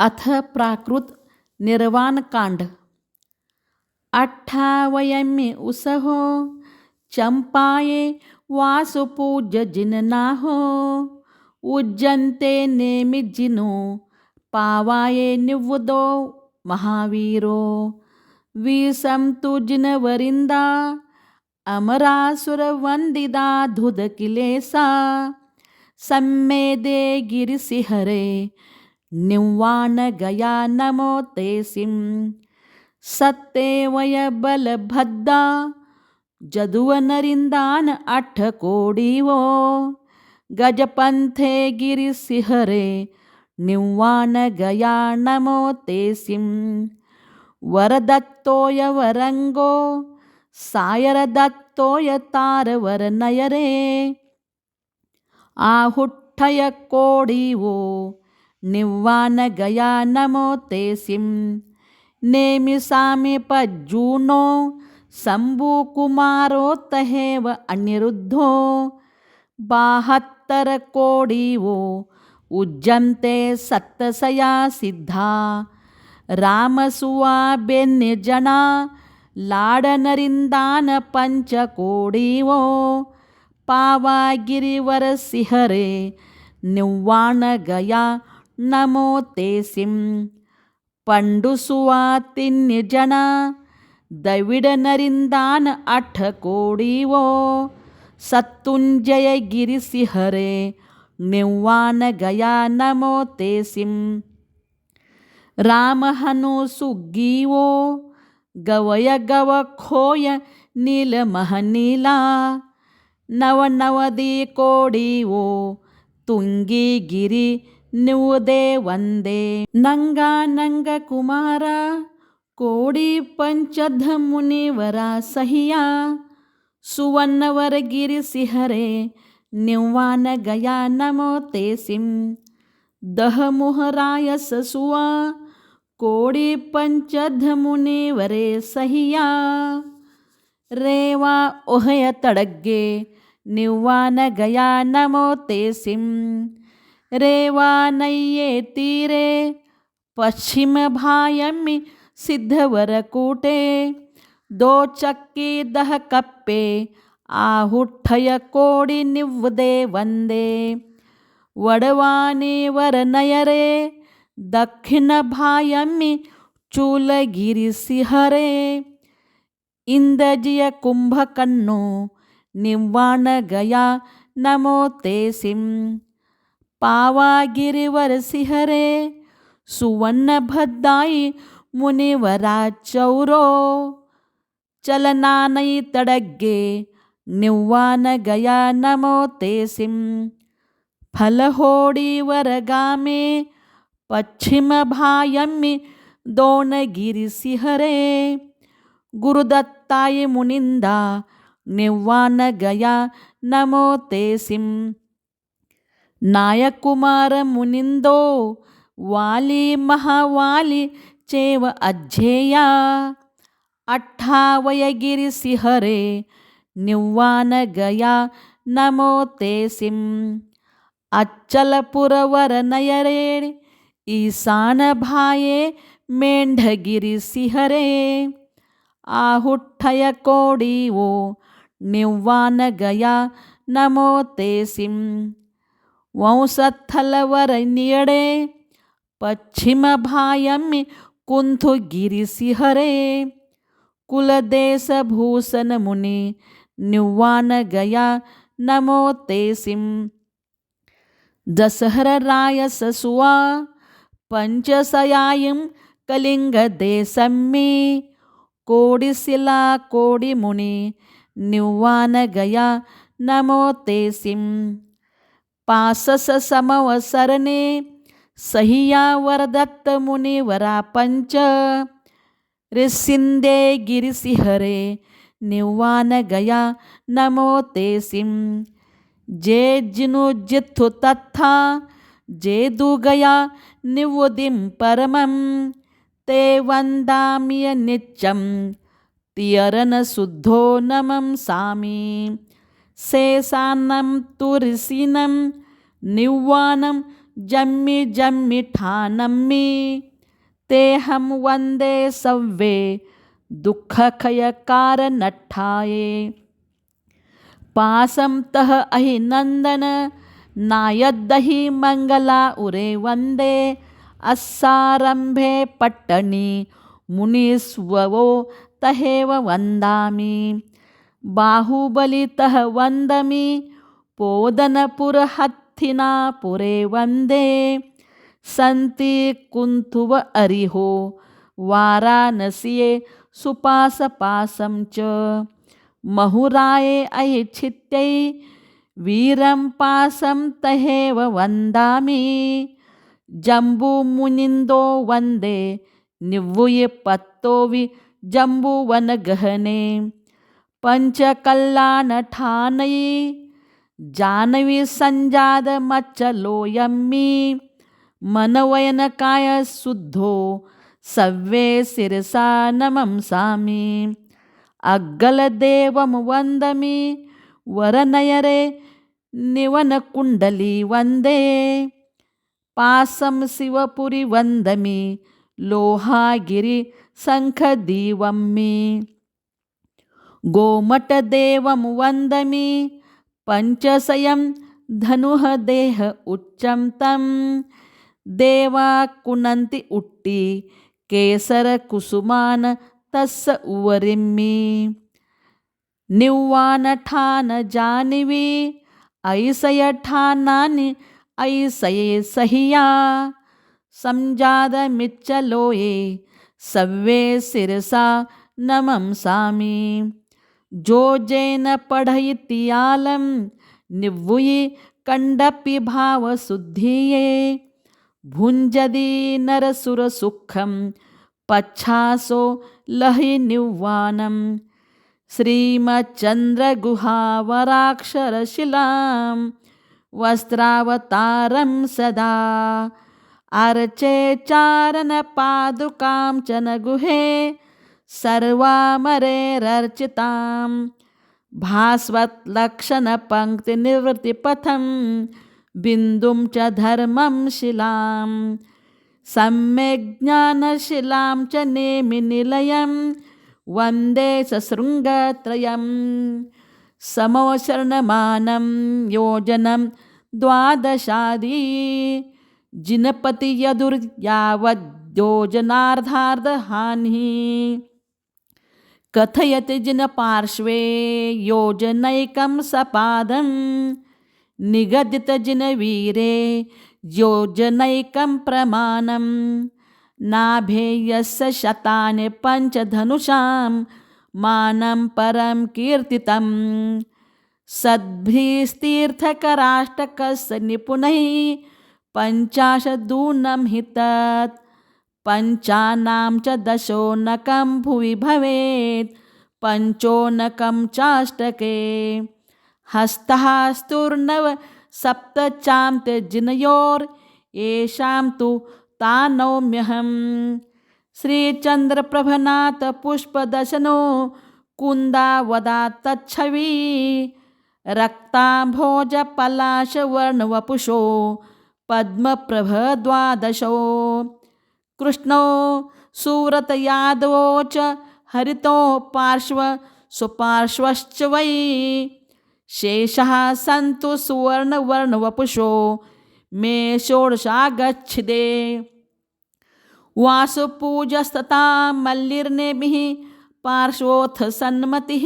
अथ प्राकृत निर्वाणकांड। अट्ठावयम्ये उसहो चंपाये वासुपूज्य जिननाहो उज्जन्ते नेमिजिनो पावाये निवुदो महावीरो विसंतु जिनवरिंदा अमरासुर वंदिदा धुदकिलेसा सम्मेदे गिरिसिहरे निवान गया नमो तेसिं सत्तेवय बलभद्दा जदुवनरिंदान 8 कोडीवो गजपंथे गिरिसिहरे निवान गया नमो तेसिं वरदत्तोय वरंगो सायरदत्तोय तारवरनयरे आहुट्ठय कोडीवो निवान गया नमो तेसिं नेमिसामि पज्जूनो शंभुकुमारो तहेव अनिरुद्धो 72 कोडीवो उज्जन्ते सत्तसया सिद्धा रामसुवा बेन्यजना लाडनरिंदान 5 कोडीवो पावागिरिवर सिहरे निवान गया नमो तेसिं पंडुसुवा 3 जना दविडनरिंदान 8 कोडीवो सत्तुंजय गिरिसिहरे निवान गया नमो तेसिं रामहनु सुग्गीवो गवय गव खोय नीलमहनीला 99 कोडीवो ತುಂಗಿ ಗಿರಿ ನಿವುದೇ ವಂದೇ ನಂಗ ಕುಮಾರ ಕೋಡಿ ಪಂಚಧ ಮುನಿವರ ಸಹಿಯ ಸುವನ್ನವರ ಗಿರಿ ಸಿಹರೆ ನಿವಾನ ಗಯಾ ನಮೋ तेसिं दह मुहराय ससुआ कोडी पंचध मुनिवरे सहिया रेवा ओहय तडग्गे निवान गया नमो तेसिं रेवा नय्ये तीरे पश्चिम भायमि सिद्धवरकूटे 2 चक्की 10 कप्पे आहुठ्ठय कोडी निवदे वंदे वडवानी वरनयरे दक्षिण भायमि चूलगिरिसिहरे इंदजिय कुंभकन्नो निवान गया नमो तेसिं पावागिरिवर सिहरे सुवर्ण भद्दाई मुनिवरा चौरो चलनानई तडग्गे निवान गया नमो तेसिं फलहोडीवर गामे पश्चिम भायमि 2 गिरिसिहरे गुरुदत्ताय मुनिंदा निवान गया नमो तेसिं नायकुमार मुनिंदो वाली महावाली चेव अज्झेया 28 गिरिसिहरे निवान गया नमो तेसिं अच्चलपुरवर नयरे ईशान भाये मेंढगिरिसिहरे आहुट्ठय कोडीवो निवान गया नमो तेसिं वंशस्थलवर नियडे पश्चिम भायमि कुंथुगिरिसिहरे कुलदेश भूषण मुनि निवान गया नमो तेसिं दशहर राय ससुआ पंचसयायं कलिंग देशम्मि कोडिशिला कोडि मुनि निवान गया नमो तेसिं पासस समवसरने सहिया वरदत्त मुनिवरा 5 ऋषिंदे गिरिसिहरे निवान गया नमो तेसिं जे जिनु जिथु तथा जे दुगया निवुदिं परमं ते वंदाम्य नित्यं तियरन शुद्धो नमं सामि शेषान्नं तु ऋषीनं निव्वानं जम्मि जम्मिठानम्मि तेहं वन्दे सव्वे दुःखखयकारनट्ठाये पासं तः अहि नन्दन नायद्दहि मङ्गला उरे वन्दे अस्सारम्भे पट्टणि मुनिस्ववो तहेव वन्दामि बाहुबलितः वन्दमि पोदनपुरहत्थिना पुरे वन्दे सन्ति कुन्थुव अरिहो वाराणस्ये सुपासपासं च महुराये ऐच्छित्यै वीरं पासं तहेव वन्दामि जम्बूमुनिन्दो वन्दे निव्वुये पत्तोवि जम्बूवनगहने पञ्चकल्लाणठानयि जानवी सञ्जातमच्चलोयम्मि मनवयनकाय शुद्धो सव्वे शिरसा नमंसामि अग्गलदेवं वन्दमि वरनयरे निवनकुण्डली वन्दे पासं शिवपुरि वन्दमि लोहागिरि शङ्खदीवम्मि गोमटदेवं वन्दमि पञ्चशयं धनुः देह उच्चं तं देवा कुनन्ति उट्टि केसरकुसुमान् तस्य उवरिम्मि निव्वानठान जाह्नवी ऐसयठानानि ऐसये सहिया संजातमिच्चलोये सव्वे शिरसा नमंसामि जो जैन पढ़यितियालं निव्वुयि कण्डपि भावशुद्धिये भुञ्जदि नरसुरसुखं पच्छासो लहि निव्वानं श्रीमच्चन्द्रगुहावराक्षरशिलां वस्त्रावतारं सदा अर्चे चारणपादुकां च न गुहे सर्वामरेरर्चितां भास्वत्लक्षणपङ्क्तिनिवृत्तिपथं बिन्दुं च धर्मं शिलां सम्यग्ज्ञानशिलां च नेमि निलयं वन्दे सशृङ्गत्रयं समवशरणमानं योजनं द्वादशादि जिनपति यदुर्यावद्योजनार्धार्धहानिः कथयति जिनपार्श्वे योजनैकं सपादं निगदितजिनवीरे योजनैकं प्रमाणं नाभेयस्य शतानि पञ्चधनुषां मानं परं कीर्तितं सद्भिस्तीर्थकराष्टकस्य निपुणैः पञ्चाशदूनं हि तत् पञ्चानां च दशोनकं भुवि भवेत् पञ्चोनकं चाष्टके हस्तःस्तुर्नव सप्तचान्त्यजिनयोर्येषां तु तानौम्यहं श्रीचन्द्रप्रभनाथ पुष्पदशनो कुन्दावदात्तच्छवी रक्ताम्भोजपलाशवर्णवपुषो पद्मप्रभद्वादशो कृष्णो सुव्रतयादवो च हरितो पार्श्व सुपार्श्वश्च वै शेषः सन्तु सुवर्णवर्णवपुषो मे षोडशागच्छिदे वासुपूजस्तथा मल्लिर्नेमिः पार्श्वोऽथ सन्मतिः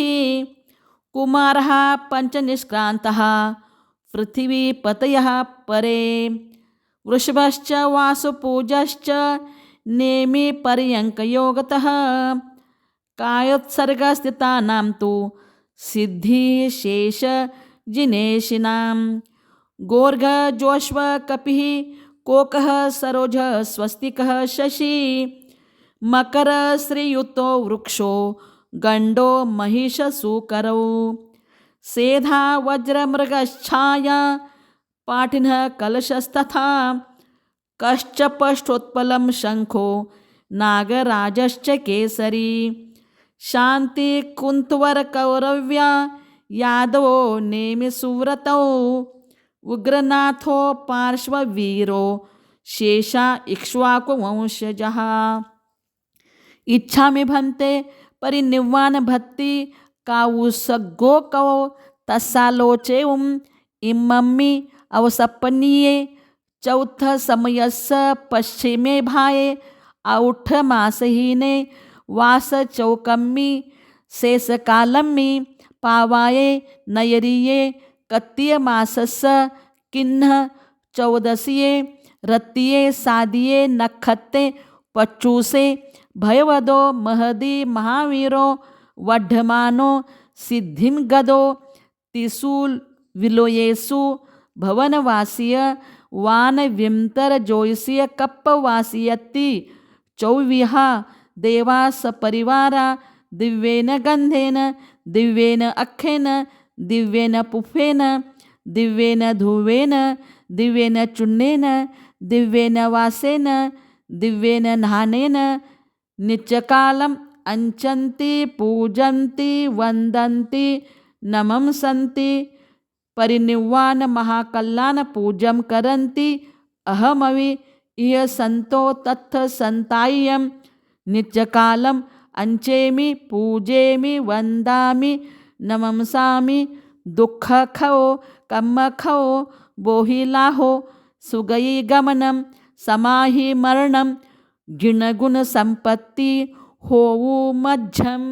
कुमारः पञ्चनिष्क्रान्तः पृथिवीपतयः परे वृषभश्च वासुपूजश्च नेमि पर्यङ्कयोगतः कायोत्सर्गस्थितानां तु सिद्धिशेषजिनेशिनां गोर्घजोष्वकपिः कोकः सरोजः स्वस्तिकः शशी मकरश्रीयुतो वृक्षो गण्डो महिषसूकरौ सेधा वज्रमृगच्छाया पाठिनः कलशस्तथा कश्चपष्टोत्पलं शङ्खो नागराजश्च केसरी शान्तिकुन्तुवरकौरव्या यादवो नेमि सुव्रतौ उग्रनाथो पार्श्ववीरो शेषा इक्ष्वाकुवंशजः इच्छामि भन्ते परिनिर्वाण भक्ति काउसग्गो कौ तस्सालोचेउम इमम्मि अवसपनीये चौथ समयस्स पश्चिमे भाये औठ मासहीने वास चौकम्मि शेषकालम्मि पावाये नयरिये कत्तीय मासस्स किन्ह चौदसिये रत्तिये सादिये नखत्ते पच्चूसे भयवदो महदी महावीरो वढमानो सिद्धिं गदो तिसु विलोयेसु भवनवासीय वान विमतर जोयसीय कप्पवासीयति चौविहा देवास परिवारा दिव्येन गंधेन दिव्येन अखेन दिव्येन पुफेन दिव्येन धुवेन दिव्येन चुन्नेन दिव्येन वासेन दिव्येन नानेन नित्यकालम् अंचन्ति पूजन्ति वन्दन्ति नमंसन्ति परिनिर्वाण महाकल्याण पूजं करन्ति अहमवि इह संतो तत्थ संताय्यं नित्यकालम् अंचेमि पूजेमि वन्दामि नमंसामि दुःखखो कम्मखो बोहिलाहो सुगयी गमनं समाहि मरणं जिणगुण संपत्ति होवु मध्यम।